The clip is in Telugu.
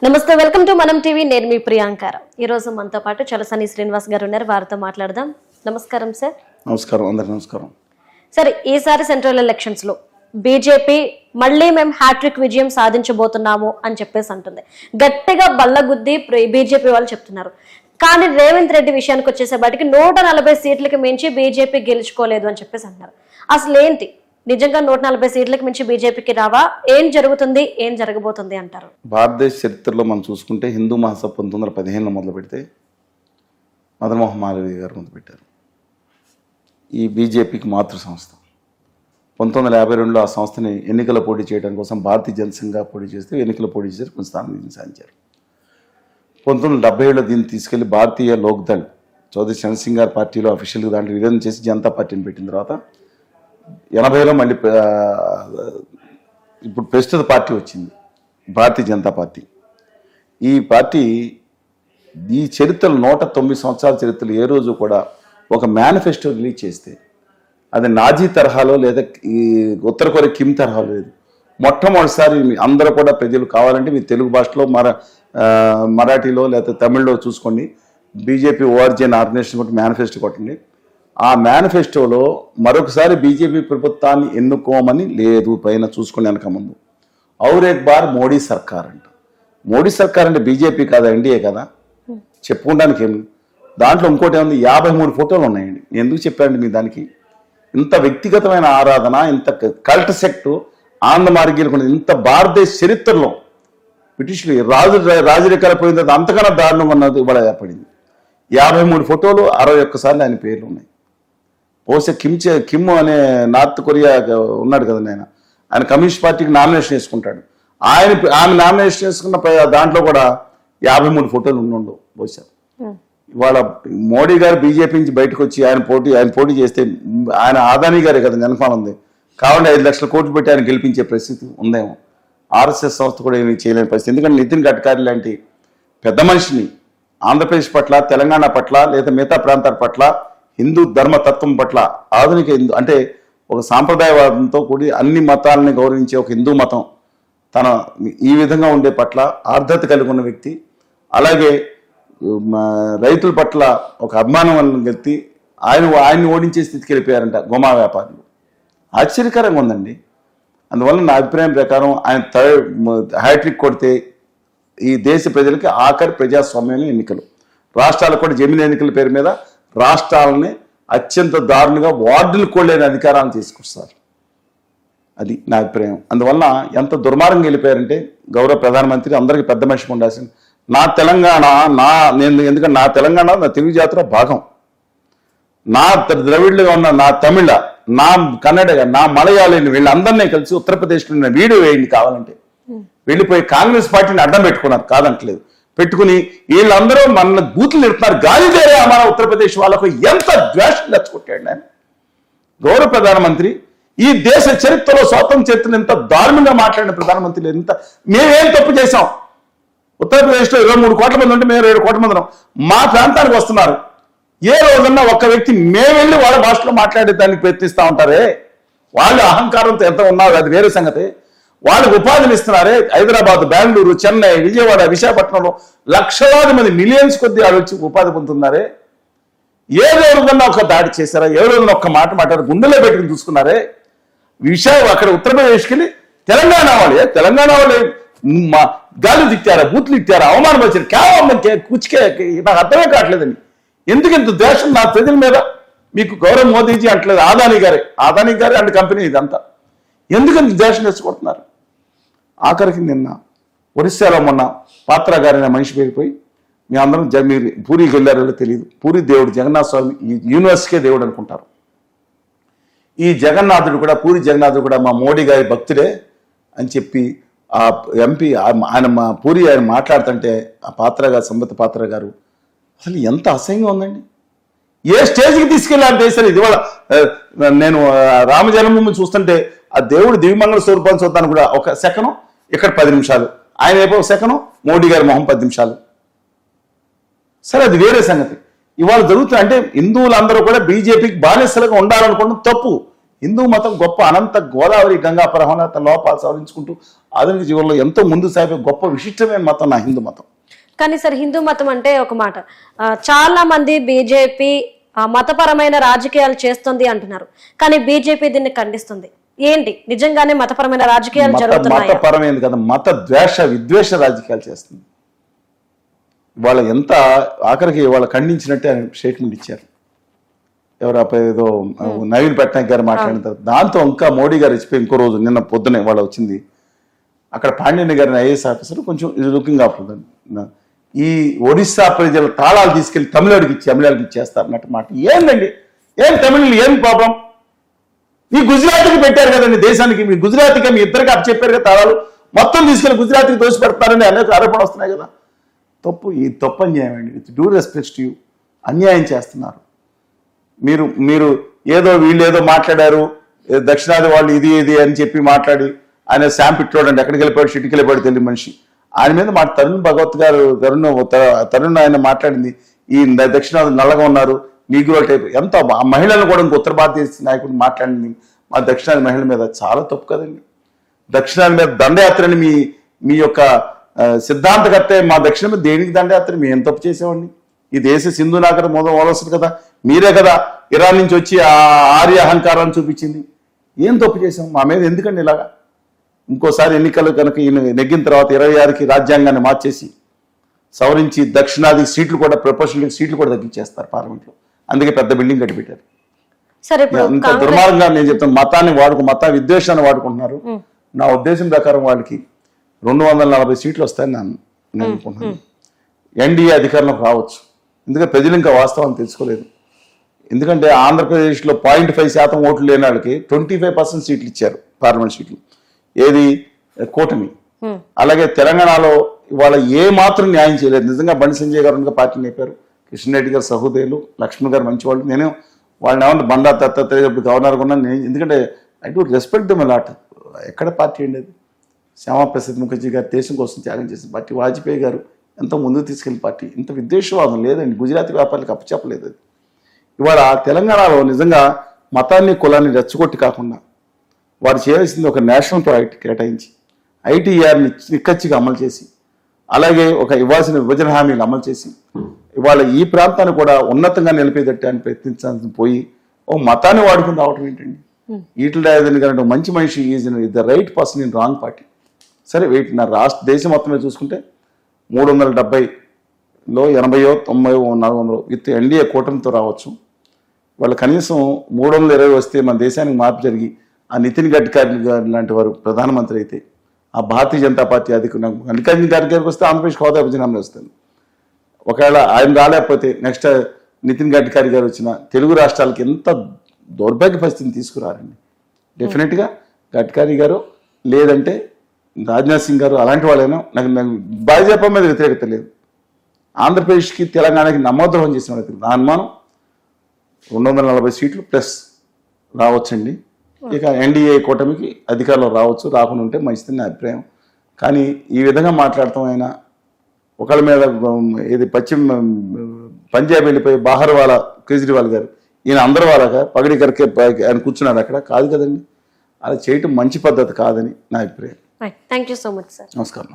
నమస్తే, వెల్కమ్ టు మనం టీవీ. నేను మీ ప్రియాంకార. ఈ రోజు మనతో పాటు చలసాని శ్రీనివాస్ గారు ఉన్నారు. వారితో మాట్లాడదాం. నమస్కారం సార్. నమస్కారం, అందరికి నమస్కారం. సార్, ఈసారి సెంట్రల్ ఎలక్షన్స్ లో బీజేపీ మళ్ళీ మేము హ్యాట్రిక్ విజయం సాధించబోతున్నాము అని చెప్పేసి అంటుంది. గట్టిగా బల్లగుద్ది బీజేపీ వాళ్ళు చెప్తున్నారు. కానీ రేవంత్ రెడ్డి విషయానికి వచ్చేసేపాటికి 140 సీట్లకి మించి బీజేపీ గెలుచుకోలేదు అని చెప్పేసి అంటున్నారు. అసలు ఏంటి నిజంగా 140 సీట్లకు మించి బీజేపీకి రావా? ఏం జరుగుతుంది, ఏం జరగబోతుంది అంటారు? భారతదేశ చరిత్రలో మనం చూసుకుంటే హిందూ మహాసభ 1915లో మొదలు పెడితే మదన్మోహన్ మాలవీయ గారు మొదలుపెట్టారు. ఈ బీజేపీకి మాతృ సంస్థ. 1952లో ఆ సంస్థని ఎన్నికల పోటీ చేయడం కోసం భారతీయ జనసంఘ పోటీ చేస్తే ఎన్నికల పోటీ చేసి కొంచెం స్థానం సాధించారు. 1977లో దీన్ని తీసుకెళ్లి భారతీయ లోక్దళ్ చౌదరి చరణ్ సింగ్ గారి పార్టీలో అఫీషియల్గా దాంట్లో విలీనం చేసి జనతా పార్టీని పెట్టిన తర్వాత 80లో మళ్ళీ ఇప్పుడు ప్రస్తుత పార్టీ వచ్చింది, భారతీయ జనతా పార్టీ. ఈ పార్టీ ఈ చరిత్రలో 109 సంవత్సరాల చరిత్రలో ఏ రోజు కూడా ఒక మేనిఫెస్టో రిలీజ్ చేస్తే అది నాజీ తరహాలో లేదా ఈ ఉత్తర కొరియా కిమ్ తరహాలో లేదు. మొట్టమొదటిసారి అందరూ కూడా ప్రజలు కావాలంటే మీ తెలుగు భాషలో మరాఠీలో లేదా తమిళ్లో చూసుకోండి. బీజేపీ ఓఆర్జీఎన్ ఆర్గనైజేషన్ కొట్టి మేనిఫెస్టో కొట్టండి. ఆ మేనిఫెస్టోలో మరొకసారి బీజేపీ ప్రభుత్వాన్ని ఎన్నుకోమని లేదు. పైన చూసుకుని వెనక ముందు ఔర్ ఎక్ బార్ మోడీ సర్కార్ అంట. మోడీ సర్కార్ అంటే బీజేపీ కదా, ఎన్డీఏ కదా, చెప్పుకోవడానికి ఏమి. దాంట్లో ఇంకోటి ఏముంది, 53 ఫోటోలు ఉన్నాయండి. ఎందుకు చెప్పారండి మీ దానికి? ఇంత వ్యక్తిగతమైన ఆరాధన, ఇంత కల్ట్ సెక్టు ఆనంద మార్గీయులకు ఇంత భారతదేశ చరిత్రలో బ్రిటిష్లు రాజరికాల పోయిన తర్వాత అంతకన్నా దారుణంగా ఉన్నది ఇవాళ ఏర్పడింది. 53 ఫోటోలు, 61 సార్లు ఆయన పేర్లు ఉన్నాయి. బహుశా కిమ్ అనే నార్త్ కొరియా ఉన్నాడు కదా, ఆయన కమ్యూనిస్ట్ పార్టీకి నామినేషన్ వేసుకుంటాడు. ఆమె నామినేషన్ వేసుకున్న దాంట్లో కూడా 53 ఫోటోలు ఉండవు బహుశా. ఇవాళ మోడీ గారు బీజేపీ నుంచి బయటకు వచ్చి ఆయన పోటీ చేస్తే ఆయన ఆదానీ గారే కదా వెనకాల ఉంది. కావాలంటే 5 లక్షల కోట్లు పెట్టి ఆయన గెలిపించే పరిస్థితి ఉందేమో. ఆర్ఎస్ఎస్ సంస్థ కూడా ఏమీ చేయలేని పరిస్థితి. ఎందుకంటే నితిన్ గడ్కరీ లాంటి పెద్ద మనిషిని ఆంధ్రప్రదేశ్ పట్ల, తెలంగాణ పట్ల, లేదా మిగతా ప్రాంతాల పట్ల, హిందూ ధర్మతత్వం పట్ల, ఆధునిక హిందూ అంటే ఒక సాంప్రదాయవాదంతో కూడి అన్ని మతాలని గౌరవించే ఒక హిందూ మతం తన ఈ విధంగా ఉండే పట్ల ఆర్ద్రత కలిగి ఉన్న వ్యక్తి. అలాగే రైతుల పట్ల ఒక అభిమానం వ్యక్తి. ఆయన్ని ఓడించే స్థితికి వెళ్ళిపోయారంట గోమా వ్యాపారులు. ఆశ్చర్యకరంగా ఉందండి. అందువల్ల నా అభిప్రాయం ప్రకారం ఆయన హ్యాట్రిక్ కొడితే ఈ దేశ ప్రజలకి ఆఖరి ప్రజాస్వామ్యం ఎన్నికలు, రాష్ట్రాలకు కూడా జమీన్ ఎన్నికల పేరు మీద రాష్ట్రాలని అత్యంత దారుణంగా వార్డులు కొలేని అధికారాలను తీసుకొస్తారు. అది నా అభిప్రాయం. అందువల్ల ఎంత దుర్మార్గంగా వెళ్ళిపోయారంటే గౌరవ ప్రధానమంత్రి అందరికీ పెద్ద మనిషికి ఉండాల్సింది. నా తెలంగాణ ఎందుకంటే నా తెలంగాణ నా తెలుగు జాతిలో భాగం. నా ద్రవిడులుగా ఉన్న నా తమిళ, నా కన్నడ, నా మలయాళీని వీళ్ళందరినీ కలిసి ఉత్తరప్రదేశ్లో వీడియో వేయండి కావాలంటే. వెళ్ళిపోయి కాంగ్రెస్ పార్టీని అడ్డం పెట్టుకున్నారు, కాదంటలేదు. పెట్టుకుని వీళ్ళందరూ మన బూతులు నిడుతున్నారు. గాలి దేరే మన ఉత్తరప్రదేశ్ వాళ్ళకు ఎంత ద్వేషం తెచ్చుకుంటాడు ఆయన. గౌరవ ప్రధానమంత్రి ఈ దేశ చరిత్రలో స్వాతంత్ర చరిత్రను ఎంత దారుణంగా మాట్లాడిన ప్రధానమంత్రి లేదు. మేమేం తప్పు చేశాం? ఉత్తరప్రదేశ్లో 23 కోట్ల మంది ఉంటే మేము 7 కోట్ల మంది మా ప్రాంతానికి వస్తున్నారు. ఏ రోజన్నా ఒక్క వ్యక్తి మేము వెళ్ళి వాళ్ళ భాషలో మాట్లాడేదానికి ప్రయత్నిస్తూ ఉంటారే. వాళ్ళు అహంకారంతో ఎంత ఉన్నారు అది వేరే సంగతి. వాళ్ళకి ఉపాధిని ఇస్తున్నారే. హైదరాబాద్, బెంగళూరు, చెన్నై, విజయవాడ, విశాఖపట్నంలో లక్షలాది మంది, మిలియన్స్ కొద్ది వాళ్ళు వచ్చి ఉపాధి పొందుతున్నారే. ఏ రోజున్నా ఒక దాడి చేశారా? ఏ రోజున ఒక్క మాట మాట్లాడారు? గుండెలో పెట్టుకుని చూసుకున్నారే. అక్కడ ఉత్తరప్రదేశ్కి వెళ్ళి తెలంగాణ వాళ్ళే గాలి తిట్టారా, బూతులు తిట్టారా, అవమానం వచ్చారు. కేవలం కూచికే నాకు అర్థమే కావట్లేదండి. ఎందుకు ఇంత ద్వేషం నా ప్రజల మీద? మీకు గౌరవ్ మోదీజీ అంటలేదు, ఆదానీ గారే అండ్ కంపెనీ ఇదంతా. ఎందుకు ఇంత ద్వేషం తెచ్చుకుంటున్నారు? ఆఖరికి నిన్న ఒడిశాలో మొన్న పాత్ర గారైన మనిషి పేరిపోయి మీ అందరం మీరు పూరికి వెళ్ళారో తెలియదు. పూరి దేవుడు జగన్నాథ స్వామి ఈ యూనివర్స్కే దేవుడు అనుకుంటారు. ఈ జగన్నాథుడు కూడా, పూరి జగన్నాథుడు కూడా మా మోడీ గారి భక్తుడే అని చెప్పి ఆ ఎంపీ ఆయన ఆయన మాట్లాడుతుంటే ఆ సంబత పాత్ర గారు అసలు ఎంత అసహ్యంగా ఉందండి. ఏ స్టేజ్కి తీసుకెళ్ళాలి దేశాలు? ఇది వాళ్ళ నేను రామ జన్మభూమి చూస్తుంటే ఆ దేవుడు దివ్యమంగళ స్వరూపాన్ని చూద్దాను కూడా ఒక సెకను, ఇక్కడ 10 నిమిషాలు, ఆయన అయిపో సెకను, మోడీ గారి మొహం 10 నిమిషాలు. సరే, అది వేరే సంగతి. ఇవాళ జరుగుతుంది అంటే హిందువులందరూ కూడా బీజేపీకి బానిసలుగా ఉండాలనుకోవడం తప్పు. హిందూ మతం గొప్ప అనంత గోదావరి గంగా ప్రవహణ లోపాలు సవరించుకుంటూ ఆధునిక జీవనంలో ఎంతో ముందు సాగే గొప్ప విశిష్టమైన మతం నా హిందూ మతం. కానీ సార్ హిందూ మతం అంటే ఒక మాట, చాలా మంది బీజేపీ మతపరమైన రాజకీయాలు చేస్తుంది అంటున్నారు, కానీ బీజేపీ దీన్ని ఖండిస్తుంది. ఏంటి నిజంగానే మతపరమైన రాజకీయాలు జరుగుతున్నాయి? మతపరమైనది కదా, మత విద్వేష రాజకీయాలు చేస్తుంది. వాళ్ళ ఎంత ఆఖరికి వాళ్ళ ఖండించినట్టే ఆయన స్టేట్మెంట్ ఇచ్చారు. ఎవరు ఏదో నవీన్ పట్నాయక్ గారు మాట్లాడిన తర్వాత దాంతో ఇంకా మోడీ గారు ఇచ్చిపోయి ఇంకో రోజు నిన్న పొద్దునే వాళ్ళు వచ్చింది అక్కడ పాండ్యన్ గారిని ఐఏఎస్ ఆఫీసర్ కొంచెం ఇది లుకింగ్ ఆఫ్టర్ ఈ ఒడిస్సా ప్రజల తాళాలు తీసుకెళ్లి తమిళనాడుకి ఇచ్చేస్తారు అన్నట్టు మాట. ఏంటండి ఏం తమిళ ఏం ప్రాబ్లం? మీ గుజరాత్కి పెట్టారు కదండి దేశానికి, మీ గుజరాత్కి మీ ఇద్దరికి అప్పు చెప్పారు కదా తాళాలు, మొత్తం తీసుకెళ్లి గుజరాత్కి దోషి పెడతారని అనేక ఆరోపణ వస్తున్నాయి కదా. ఈ తప్పు అన్యాయం అండి. With due respect to you అన్యాయం చేస్తున్నారు మీరు. ఏదో వీళ్ళు ఏదో మాట్లాడారు, దక్షిణాది వాళ్ళు ఇది అని చెప్పి మాట్లాడి ఆయన శాంపిట్లోడు అంటే ఎక్కడికి వెళ్ళిపోయాడు, షిట్కి వెళ్ళిపోయాడు తెలియని మనిషి. ఆయన మీద మా తరుణ్ భగవత్ గారు తరుణ్ ఆయన మాట్లాడింది ఈ దక్షిణాది నల్లగా ఉన్నారు నీగ్రో టైప్, ఎంత ఆ మహిళలను కూడా ఇంకో ఉత్తర భారతదేశ నాయకుడు మాట్లాడింది మా దక్షిణాది మహిళల మీద. చాలా తప్పు కదండి. దక్షిణాది మీద దండయాత్రని మీ యొక్క సిద్ధాంతకర్తే మా దక్షిణ మీద దేనికి దండయాత్ర మేము ఏం తప్పు చేసామండి? ఈ దేశ సింధు నాగరం మొదలవలసింది కదా, మీరే కదా ఇరాన్ నుంచి వచ్చి ఆ ఆర్య అహంకారాన్ని చూపించింది. ఏం తప్పు చేసాం? మా మీద ఎందుకండి ఇలాగా? ఇంకోసారి ఎన్నికలు కనుక ఈయన నెగ్గిన తర్వాత 26కి రాజ్యాంగాన్ని మార్చేసి సవరించి దక్షిణాది సీట్లు కూడా ప్రపోర్షనల్ సీట్లు కూడా తగ్గించేస్తారు పార్లమెంట్లో. అందుకే పెద్ద బిల్డింగ్ కట్టిపెట్టారు. అంత దుర్మార్గంగా నేను చెప్తాను. మత విద్వేషాన్ని వాడుకుంటున్నారు. నా ఉద్దేశం ప్రకారం వాళ్ళకి 240 సీట్లు వస్తాయని నేను అనుకుంటున్నాను. ఎన్డీఏ అధికారంలోకి రావచ్చు. ఎందుకంటే ప్రజలు ఇంకా వాస్తవాన్ని తెలుసుకోలేదు. ఎందుకంటే ఆంధ్రప్రదేశ్లో 0.5% ఓట్లు లేని వాళ్ళకి 25% సీట్లు ఇచ్చారు, పార్లమెంట్ సీట్లు. ఏది కూటమి. అలాగే తెలంగాణలో ఇవాళ ఏ మాత్రం న్యాయం చేయలేదు. నిజంగా బండి సంజయ్ గారు పార్టీ నేపారు, కిషన్ గారు సహోదరులు, లక్ష్మణ్ గారు మంచివాళ్ళు. నేను వాళ్ళని ఏమన్నా బండా దత్తాత్రేయ గవర్నర్ కొన్నా నేను, ఎందుకంటే I do respect them a lot. ఎక్కడ పార్టీ ఉండేది? శ్యామాప్రసాద్ ముఖర్జీ గారు దేశం కోసం త్యాగం చేసిన పార్టీ. వాజ్పేయి గారు ఎంతో ముందుకు తీసుకెళ్లిన పార్టీ. ఇంత విద్వేషవాదం లేదండి. గుజరాతీ వ్యాపారులకు అప్పచెప్పలేదు అది. ఇవాళ తెలంగాణలో నిజంగా మతాన్ని కులాన్ని రెచ్చగొట్టి కాకుండా వారు చేయాల్సింది ఒక నేషనల్ ప్రాజెక్ట్ కేటాయించి ఐటీఆర్ని నిక్కచ్చిగా అమలు చేసి, అలాగే ఒక ఇవ్వాల్సిన విభజన హామీలు అమలు చేసి ఇవాళ ఈ ప్రాంతాన్ని కూడా ఉన్నతంగా నిలిపేదట్టు అని ప్రయత్నించాల్సి పోయి ఓ మతాన్ని వాడుకుని రావటం ఏంటండి? ఈటల రాజధాని గారు మంచి మనిషి, is the right person in wrong party. సరే వెయిట్, నా దేశం మొత్తం మీద చూసుకుంటే 370లో 80, 90, 400 విత్ ఎన్డీఏ కూటమితో రావచ్చు. వాళ్ళు కనీసం 320 వస్తే మన దేశానికి మార్పు జరిగి ఆ నితిన్ గడ్కరీ గారు లాంటి వారు ప్రధానమంత్రి అయితే, ఆ భారతీయ జనతా పార్టీ అధికారం మల్లికార్జున ఖార్గే గారికి వస్తే ఆంధ్రప్రదేశ్ హోదా విభజన వస్తుంది. ఒకవేళ ఆయన రాలేకపోతే నెక్స్ట్ నితిన్ గడ్కరీ గారు వచ్చిన తెలుగు రాష్ట్రాలకి ఎంత దౌర్భాగ్య పరిస్థితిని తీసుకురారండి. డెఫినెట్గా గడ్కరీ గారు లేదంటే రాజ్నాథ్ సింగ్ గారు అలాంటి వాళ్ళైనా నాకు భాజపా మీద వ్యతిరేకత లేదు. ఆంధ్రప్రదేశ్కి తెలంగాణకి నమ్మద్రోహం చేసిన వాళ్ళకి నా అనుమానం 240 సీట్లు ప్లస్ రావచ్చండి. ఇక ఎన్డీఏ కూటమికి అధికారంలో రావచ్చు, రాకుండా ఉంటే మంచిదని నా అభిప్రాయం. కానీ ఈ విధంగా మాట్లాడటం అయినా ఒకళ్ళ మీద ఇది పంజాబ్ వెళ్ళిపోయి బాహర్వాలా కేజ్రీవాల్ గారు ఈయన అందరి వాళ్ళగా పగడి కరికే ఆయన కూర్చున్నారు అక్కడ, కాదు కదండి. అలా చేయటం మంచి పద్ధతి కాదని నా అభిప్రాయం. Thank you so much sir. నమస్కారం.